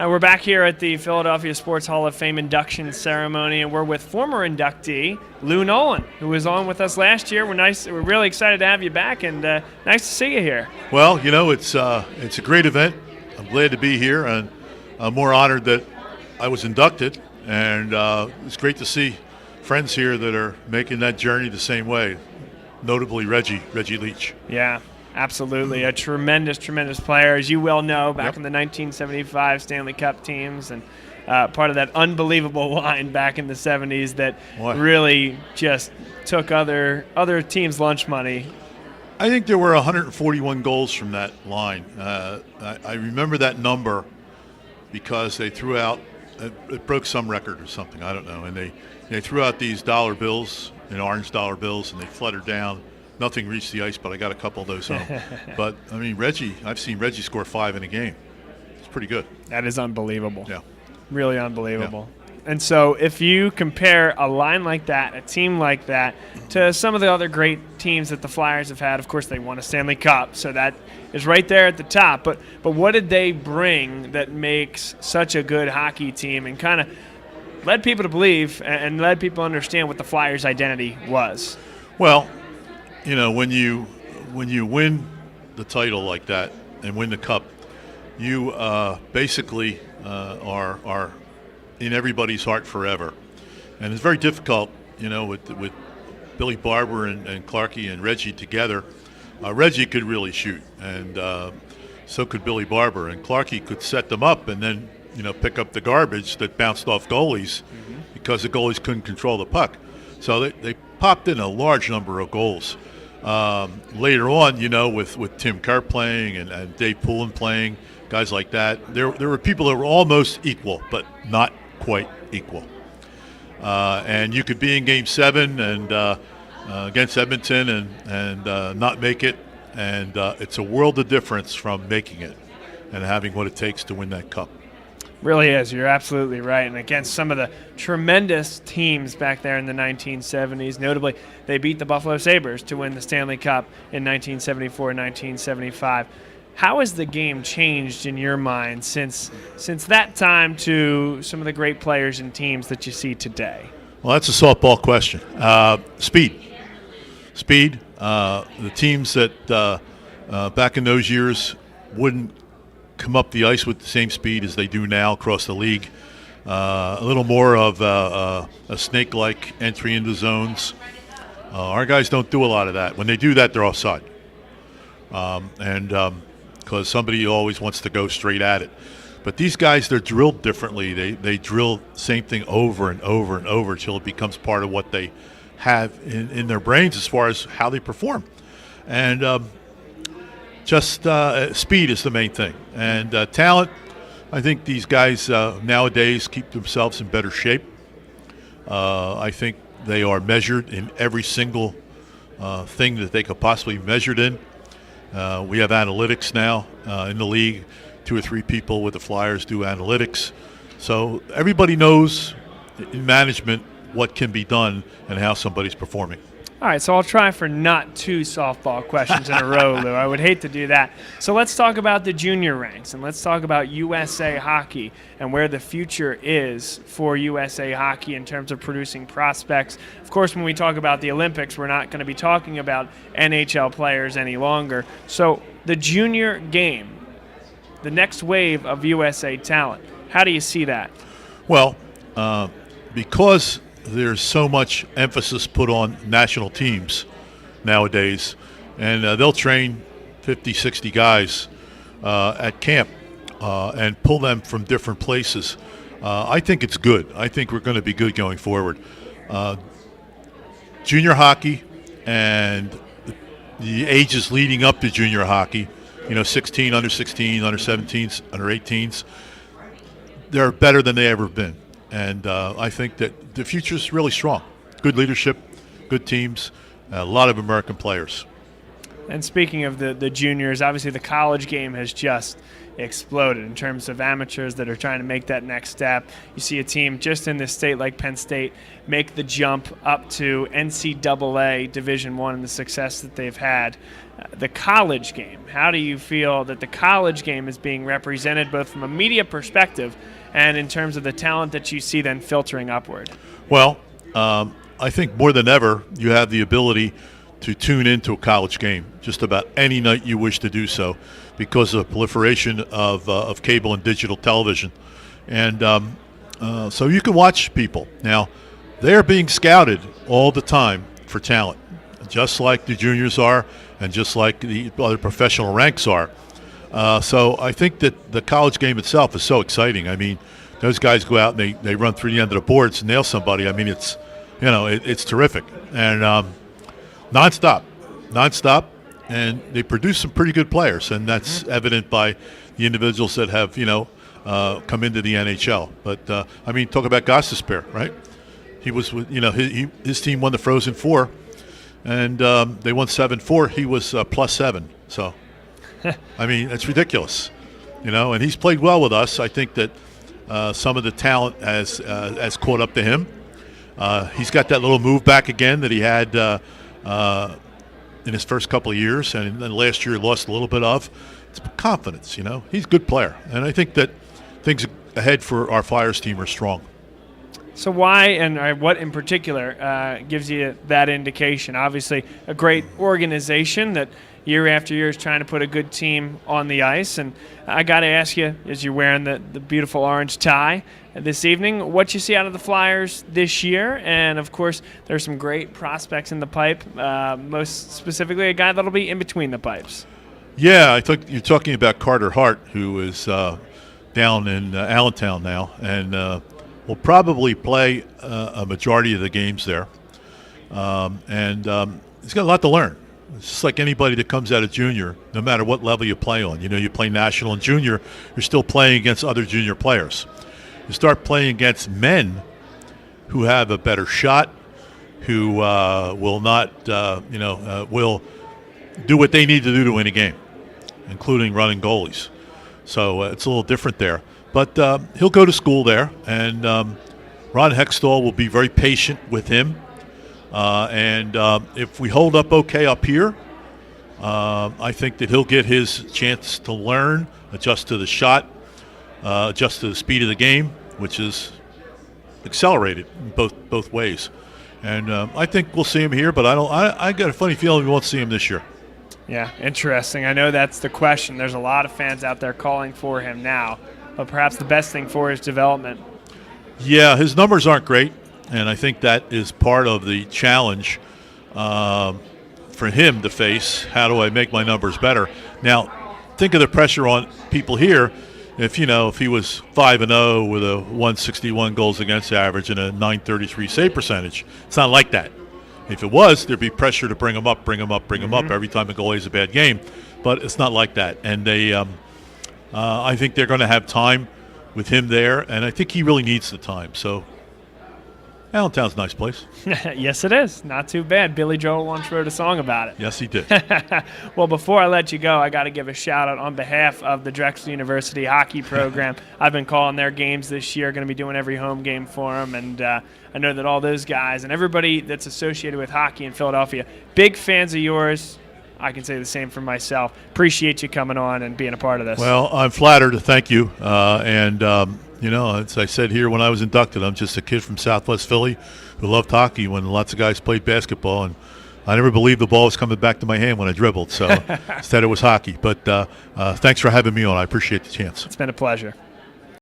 We're back here at the Philadelphia Sports Hall of Fame induction ceremony, and we're with former inductee Lou Nolan, who was on with us last year. We're really excited to have you back, and nice to see you here. Well, it's a great event. I'm glad to be here, and I'm more honored that I was inducted, and it's great to see friends here that are making that journey the same way, notably Reggie Leach. Yeah. Absolutely. A tremendous player, as you well know, back Yep. in the 1975 Stanley Cup teams, and part of that unbelievable line back in the 70s that really just took other teams' lunch money. I think there were 141 goals from that line. I remember that number because they threw out, it broke some record or something, I don't know, and they threw out these dollar bills, orange dollar bills, and they fluttered down. Nothing reached the ice, but I got a couple of those home. But, I mean, I've seen Reggie score 5 in a game. It's pretty good. That is unbelievable. Yeah. Really unbelievable. Yeah. And so if you compare a line like that, a team like that, to some of the other great teams that the Flyers have had, of course, they won a Stanley Cup, so that is right there at the top. But what did they bring that makes such a good hockey team and kind of led people to believe and led people to understand what the Flyers' identity was? Well, when you win the title like that and win the cup, you basically are in everybody's heart forever, and it's very difficult. With Billy Barber and Clarkie and Reggie together, Reggie could really shoot, and so could Billy Barber, and Clarkie could set them up and then pick up the garbage that bounced off goalies because the goalies couldn't control the puck. So they popped in a large number of goals. Later on, with Tim Kerr playing and Dave Poulin playing, guys like that, there were people that were almost equal, but not quite equal. And you could be in Game 7 and against Edmonton and not make it, and it's a world of difference from making it and having what it takes to win that cup. Really is. You're absolutely right. And against some of the tremendous teams back there in the 1970s, notably they beat the Buffalo Sabres to win the Stanley Cup in 1974 and 1975. How has the game changed in your mind since that time to some of the great players and teams that you see today? Well, that's a softball question. Speed. The teams that back in those years wouldn't come up the ice with the same speed as they do now across the league. A little more of a snake-like entry into zones. Our guys don't do a lot of that. When they do that, they're offside. Because somebody always wants to go straight at it. But these guys, they're drilled differently. They drill the same thing over and over and over until it becomes part of what they have in their brains as far as how they perform. And just speed is the main thing. And talent, I think these guys nowadays keep themselves in better shape. I think they are measured in every single thing that they could possibly be measured in. We have analytics now in the league. 2 or 3 people with the Flyers do analytics. So everybody knows in management what can be done and how somebody's performing. All right, so I'll try for not 2 softball questions in a row, Lou. I would hate to do that. So let's talk about the junior ranks, and let's talk about USA Hockey and where the future is for USA Hockey in terms of producing prospects. Of course, when we talk about the Olympics, we're not going to be talking about NHL players any longer. So the junior game, the next wave of USA talent, how do you see that? Well, because there's so much emphasis put on national teams nowadays, and they'll train 50, 60 guys at camp and pull them from different places. I think it's good. I think we're going to be good going forward. Junior hockey and the ages leading up to junior hockey, 16, under 16, under 17s, under 18s, they're better than they ever been. And I think that the future is really strong. Good leadership, good teams, a lot of American players. And speaking of the juniors, obviously the college game has just exploded in terms of amateurs that are trying to make that next step. You see a team just in this state like Penn State make the jump up to NCAA Division I and the success that they've had. The college game, how do you feel that the college game is being represented both from a media perspective and in terms of the talent that you see then filtering upward? Well, I think more than ever, you have the ability to tune into a college game just about any night you wish to do so because of the proliferation of cable and digital television. And so you can watch people. Now, they're being scouted all the time for talent, just like the juniors are and just like the other professional ranks are. So I think that the college game itself is so exciting. I mean, those guys go out and they run through the end of the boards and nail somebody. I mean, it's terrific. And nonstop, and they produce some pretty good players, and that's evident by the individuals that have come into the NHL. But I mean, talk about Gostisbehere, right? He was, his team won the Frozen Four, and they won 7-4. He was +7. So, I mean, it's ridiculous, And he's played well with us. I think that some of the talent has caught up to him. He's got that little move back again that he had in his first couple of years, and then last year lost a little bit of. It's confidence, He's a good player, and I think that things ahead for our Flyers team are strong. So why and what in particular gives you that indication? Obviously, a great organization that year after year is trying to put a good team on the ice. And I got to ask you, as you're wearing the beautiful orange tie this evening, what you see out of the Flyers this year. And, of course, there's some great prospects in the pipe, most specifically a guy that'll be in between the pipes. Yeah, I think you're talking about Carter Hart, who is down in Allentown now, and will probably play a majority of the games there. And he's got a lot to learn. It's just like anybody that comes out of junior, no matter what level you play on. You play national and junior, you're still playing against other junior players. You start playing against men who have a better shot, who will not, will do what they need to do to win a game, including running goalies. So it's a little different there. But he'll go to school there, and Ron Hextall will be very patient with him. And if we hold up okay up here, I think that he'll get his chance to learn, adjust to the shot, adjust to the speed of the game, which is accelerated in both ways. And I think we'll see him here, but I got a funny feeling we won't see him this year. Yeah, interesting. I know that's the question. There's a lot of fans out there calling for him now, but perhaps the best thing for his development. Yeah, his numbers aren't great, and I think that is part of the challenge for him to face. How do I make my numbers better? Now, think of the pressure on people here. If he was 5-0 with a 161 goals against average and a 933 save percentage, it's not like that. If it was, there'd be pressure to bring him up every time a goalie has a bad game. But it's not like that. And I think they're going to have time with him there, and I think he really needs the time. So Allentown's a nice place. Yes, it is. Not too bad. Billy Joel once wrote a song about it. Yes, he did. Well, before I let you go, I got to give a shout-out on behalf of the Drexel University hockey program. I've been calling their games this year, going to be doing every home game for them, and I know that all those guys and everybody that's associated with hockey in Philadelphia, big fans of yours. I can say the same for myself. Appreciate you coming on and being a part of this. Well, I'm flattered. Thank you. As I said here when I was inducted, I'm just a kid from Southwest Philly who loved hockey when lots of guys played basketball, and I never believed the ball was coming back to my hand when I dribbled. So instead it was hockey. But thanks for having me on. I appreciate the chance. It's been a pleasure.